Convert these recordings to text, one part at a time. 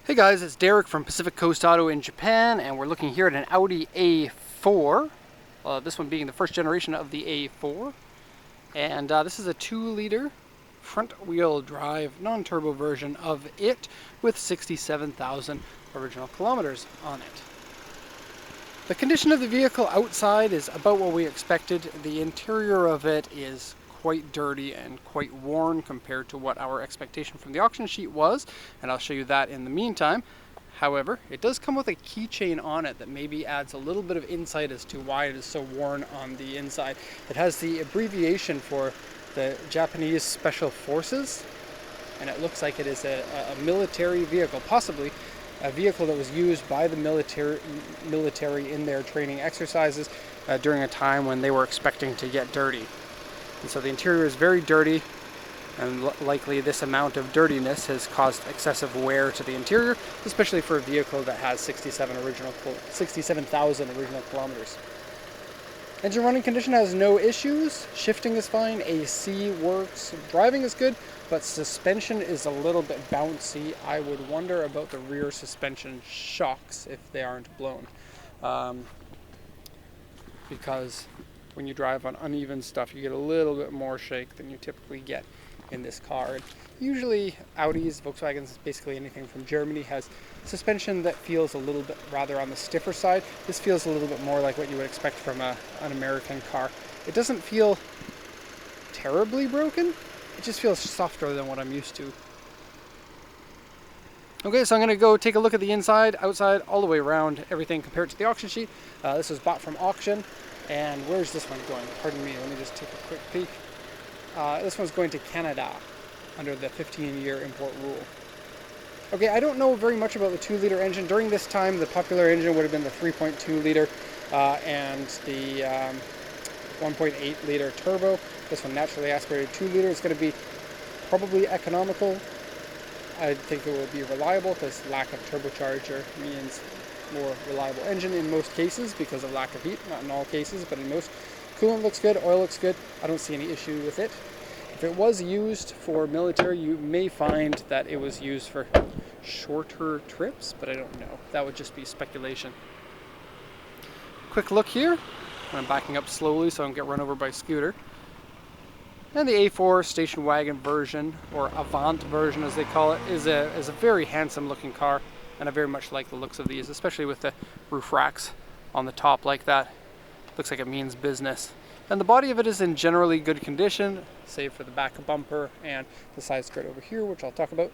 Hey guys, it's Derek from Pacific Coast Auto in Japan, and we're looking here at an Audi A4. This one being the first generation of the A4. And this is a 2-liter front-wheel drive non-turbo version of it with 67,000 original kilometers on it. The condition of the vehicle outside is about what we expected. The interior of it is quite dirty and quite worn compared to what our expectation from the auction sheet was, and I'll show you that in the meantime. However, it does come with a keychain on it that maybe adds a little bit of insight as to why it is so worn on the inside. It has the abbreviation for the Japanese Special Forces, and it looks like it is a military vehicle, possibly a vehicle that was used by the military in their training exercises during a time when they were expecting to get dirty. And so the interior is very dirty, and likely this amount of dirtiness has caused excessive wear to the interior, especially for a vehicle that has 67,000 original kilometers. Engine running condition has no issues. Shifting is fine, AC works, driving is good, but suspension is a little bit bouncy. I would wonder about the rear suspension shocks if they aren't blown. Because when you drive on uneven stuff, you get a little bit more shake than you typically get in this car. And usually Audis, Volkswagens, basically anything from Germany has suspension that feels a little bit rather on the stiffer side. This feels a little bit more like what you would expect from an American car. It doesn't feel terribly broken, it just feels softer than what I'm used to. Okay, so I'm going to go take a look at the inside, outside, all the way around, everything compared to the auction sheet. This was bought from auction. And where's this one going? Pardon me, let me just take a quick peek. This one's going to Canada under the 15-year import rule. Okay, I don't know very much about the 2-liter engine. During this time, the popular engine would have been the 3.2-liter and the 1.8-liter turbo. This one, naturally aspirated 2-liter, is going to be probably economical. I think it will be reliable because lack of turbocharger means more reliable engine in most cases because of lack of heat. Not in all cases, but in most. Coolant looks good, oil looks good. I don't see any issue with it. If it was used for military, you may find that it was used for shorter trips, but I don't know. That would just be speculation. Quick look here. I'm backing up slowly so I don't get run over by a scooter. And the A4 station wagon version, or Avant version as they call it, is a very handsome looking car. And I very much like the looks of these, especially with the roof racks on the top like that. Looks like it means business. And the body of it is in generally good condition, save for the back bumper and the side skirt over here, which I'll talk about.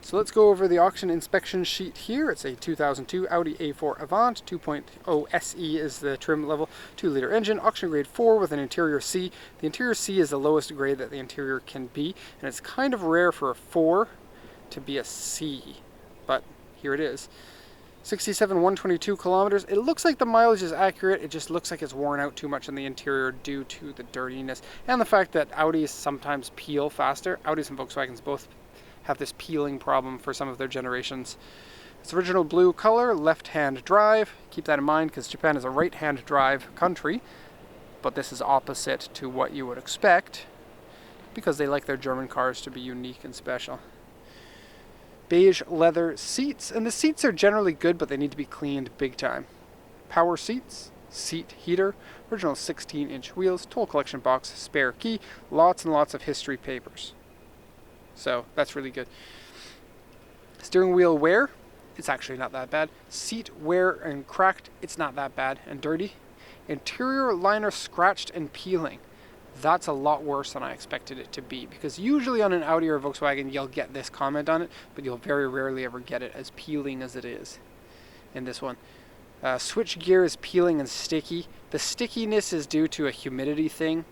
So let's go over the auction inspection sheet here. It's a 2002 Audi A4 Avant, 2.0 SE is the trim level, 2-liter engine, auction grade 4 with an interior C. The interior C is the lowest grade that the interior can be, and it's kind of rare for a 4 to be a C. But here it is. 122 kilometers. It looks like the mileage is accurate. It just looks like it's worn out too much in the interior due to the dirtiness and the fact that Audis sometimes peel faster. Audis and Volkswagens both have this peeling problem for some of their generations. It's original blue color, left-hand drive. Keep that in mind because Japan is a right-hand drive country, but this is opposite to what you would expect because they like their German cars to be unique and special. Beige leather seats, and the seats are generally good, but they need to be cleaned big time. Power seats, seat heater, original 16-inch wheels, toll collection box, spare key, lots and lots of history papers. So that's really good. Steering wheel wear, it's actually not that bad. Seat wear and cracked, it's not that bad and dirty. Interior liner scratched and peeling. That's a lot worse than I expected it to be, because usually on an Audi or a Volkswagen you'll get this comment on it, but you'll very rarely ever get it as peeling as it is in this one. Switch gear is peeling and sticky. The stickiness is due to a humidity thing.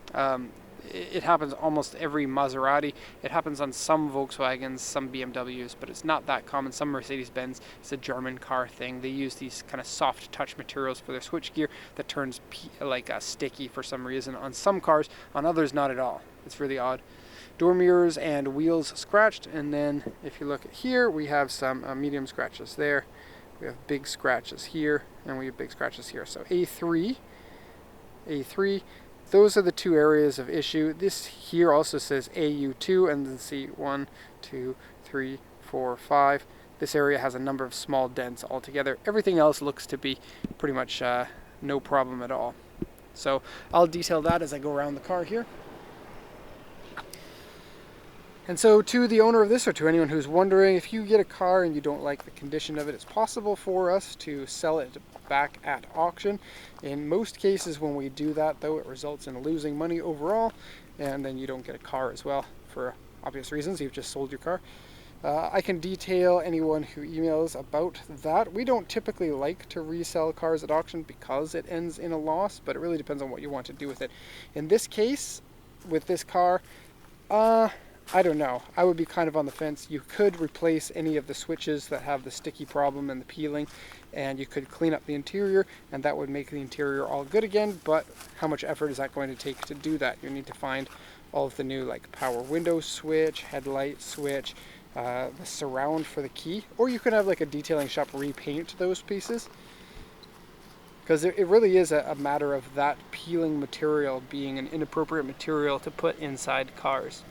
It happens almost every Maserati. It happens on some Volkswagens, some BMWs, but it's not that common. Some Mercedes-Benz, it's a German car thing. They use these kind of soft touch materials for their switchgear that turns sticky for some reason on some cars, on others not at all. It's really odd. Door mirrors and wheels scratched, and then if you look at here, we have some medium scratches there. We have big scratches here, and we have big scratches here. So A3. Those are the two areas of issue. This here also says AU2, and then see 1, 2, 3, 4, 5. This area has a number of small dents altogether. Everything else looks to be pretty much no problem at all. So I'll detail that as I go around the car here. And so to the owner of this, or to anyone who's wondering, if you get a car and you don't like the condition of it, it's possible for us to sell it back at auction. In most cases when we do that, though, it results in losing money overall, and then you don't get a car as well, for obvious reasons. You've just sold your car. I can detail anyone who emails about that. We don't typically like to resell cars at auction because it ends in a loss, but it really depends on what you want to do with it. In this case, with this car, I don't know. I would be kind of on the fence. You could replace any of the switches that have the sticky problem and the peeling, and you could clean up the interior, and that would make the interior all good again, but how much effort is that going to take to do that? You need to find all of the new, like, power window switch, headlight switch, the surround for the key, or you could have like a detailing shop repaint those pieces, because it really is a matter of that peeling material being an inappropriate material to put inside cars.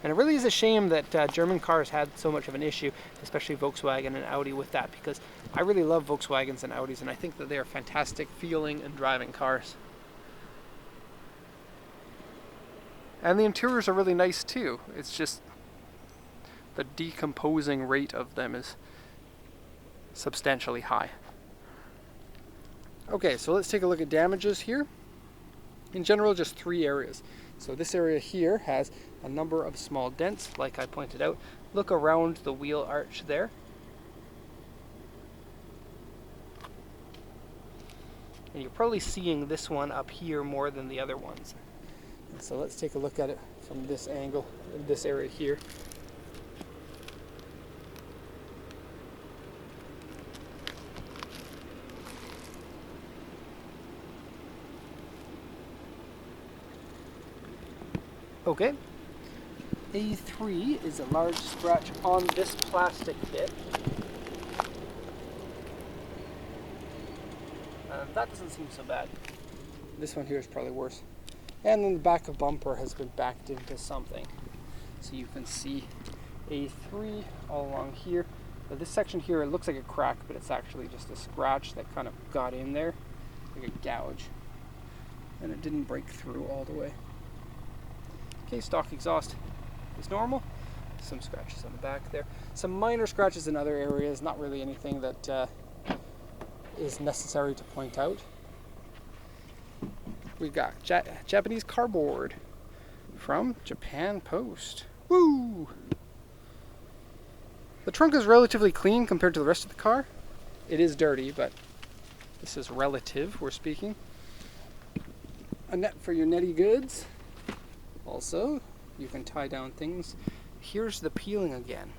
And it really is a shame that German cars had so much of an issue, especially Volkswagen and Audi, with that, because I really love Volkswagens and Audis, and I think that they are fantastic feeling and driving cars. And the interiors are really nice too. It's just the decomposing rate of them is substantially high. Okay, so let's take a look at damages here. In general, just 3 areas. So this area here has a number of small dents, like I pointed out. Look around the wheel arch there. And you're probably seeing this one up here more than the other ones. And so let's take a look at it from this angle, in this area here. Okay, A3 is a large scratch on this plastic bit. That doesn't seem so bad. This one here is probably worse. And then the back of bumper has been backed into something. So you can see A3 all along here. Now this section here, it looks like a crack, but it's actually just a scratch that kind of got in there, like a gouge. And it didn't break through all the way. Okay, stock exhaust is normal. Some scratches on the back there. Some minor scratches in other areas, not really anything that is necessary to point out. We've got Japanese cardboard from Japan Post. Woo! The trunk is relatively clean compared to the rest of the car. It is dirty, but this is relative, we're speaking. A net for your netty goods. Also, you can tie down things. Here's the peeling again.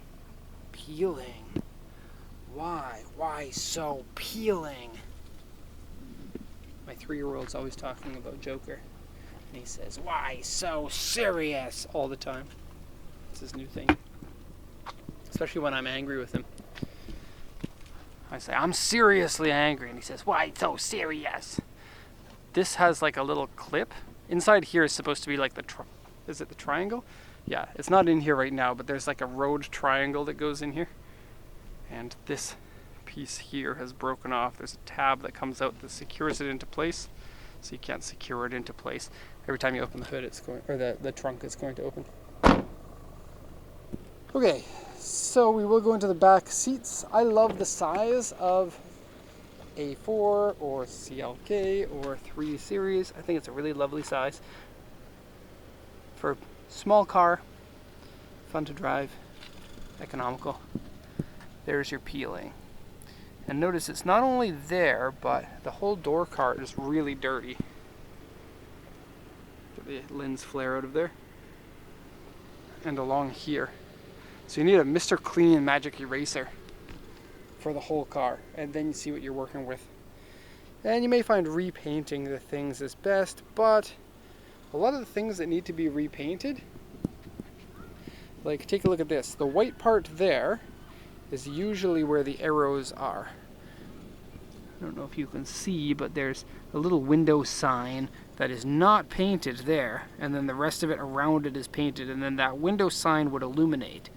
Peeling. Why? Why so peeling? My 3-year-old's always talking about Joker. And he says, "Why so serious?" all the time. It's his new thing. Especially when I'm angry with him. I say, "I'm seriously angry." And he says, "Why so serious?" This has like a little clip. Inside here is supposed to be like is it the triangle? Yeah, it's not in here right now, but there's like a road triangle that goes in here. And this piece here has broken off. There's a tab that comes out that secures it into place, so you can't secure it into place. Every time you open the hood, it's going, or the trunk is going to open. Okay, so we will go into the back seats. I love the size of A4 or CLK or 3 Series. I think it's a really lovely size for a small car, fun to drive, economical. There's your peeling. And notice it's not only there, but the whole door card is really dirty. Get the lens flare out of there. And along here. So you need a Mr. Clean magic eraser for the whole car, and then you see what you're working with. And you may find repainting the things is best, but a lot of the things that need to be repainted, like take a look at this. The white part there is usually where the arrows are. I don't know if you can see, but there's a little window sign that is not painted there, and then the rest of it around it is painted, and then that window sign would illuminate.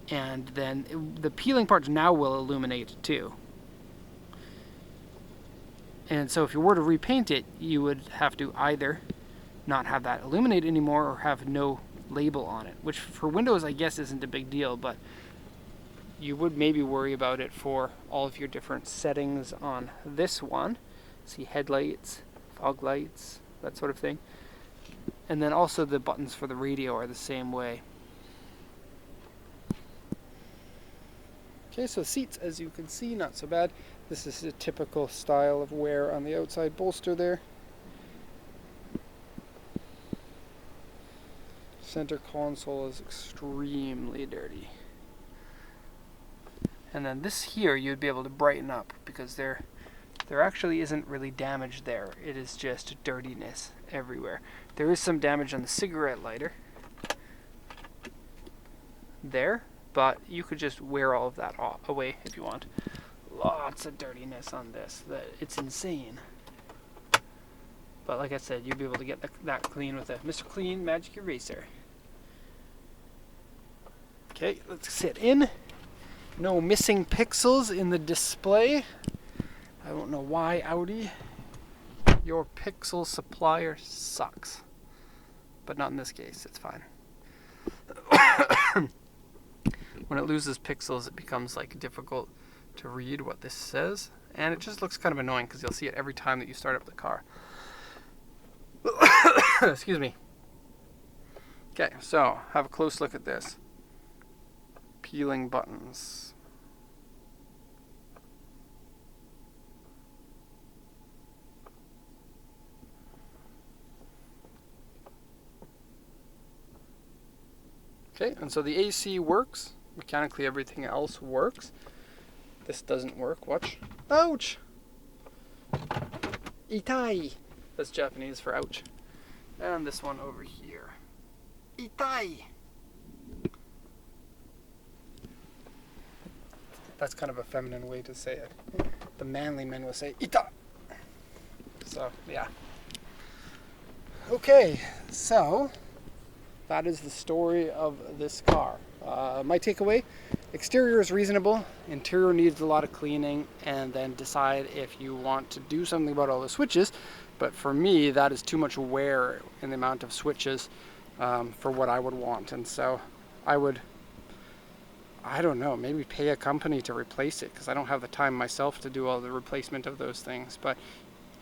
and then the peeling parts now will illuminate too. And so if you were to repaint it, you would have to either not have that illuminate anymore or have no label on it, which for Windows I guess isn't a big deal, but you would maybe worry about it for all of your different settings on this one. See, headlights, fog lights, that sort of thing. And then also the buttons for the radio are the same way. Okay, so seats, as you can see, not so bad. This is a typical style of wear on the outside bolster there. Center console is extremely dirty. And then this here you'd be able to brighten up because there actually isn't really damage there. It is just dirtiness everywhere. There is some damage on the cigarette lighter there, but you could just wear all of that away if you want. Lots of dirtiness on this. It's insane. But like I said, you'll be able to get that clean with a Mr. Clean Magic Eraser. Okay, let's sit in. No missing pixels in the display. I don't know why, Audi. Your pixel supplier sucks. But not in this case, it's fine. When it loses pixels, it becomes like difficult to read what this says. And it just looks kind of annoying because you'll see it every time that you start up the car. Excuse me. Okay, so have a close look at this. Peeling buttons. Okay, and so the AC works. Mechanically everything else works. This doesn't work. Watch. Ouch! Itai! That's Japanese for ouch. And this one over here. Itai! That's kind of a feminine way to say it. The manly men will say ita. So, yeah. Okay, so that is the story of this car. My takeaway, exterior is reasonable, interior needs a lot of cleaning, and then decide if you want to do something about all the switches. But for me, that is too much wear in the amount of switches for what I would want. And so I would, I don't know, maybe pay a company to replace it, because I don't have the time myself to do all the replacement of those things. But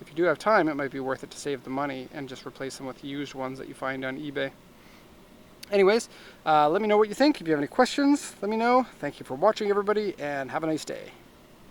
if you do have time, it might be worth it to save the money and just replace them with used ones that you find on eBay. Anyways, let me know what you think. If you have any questions, let me know. Thank you for watching, everybody, and have a nice day.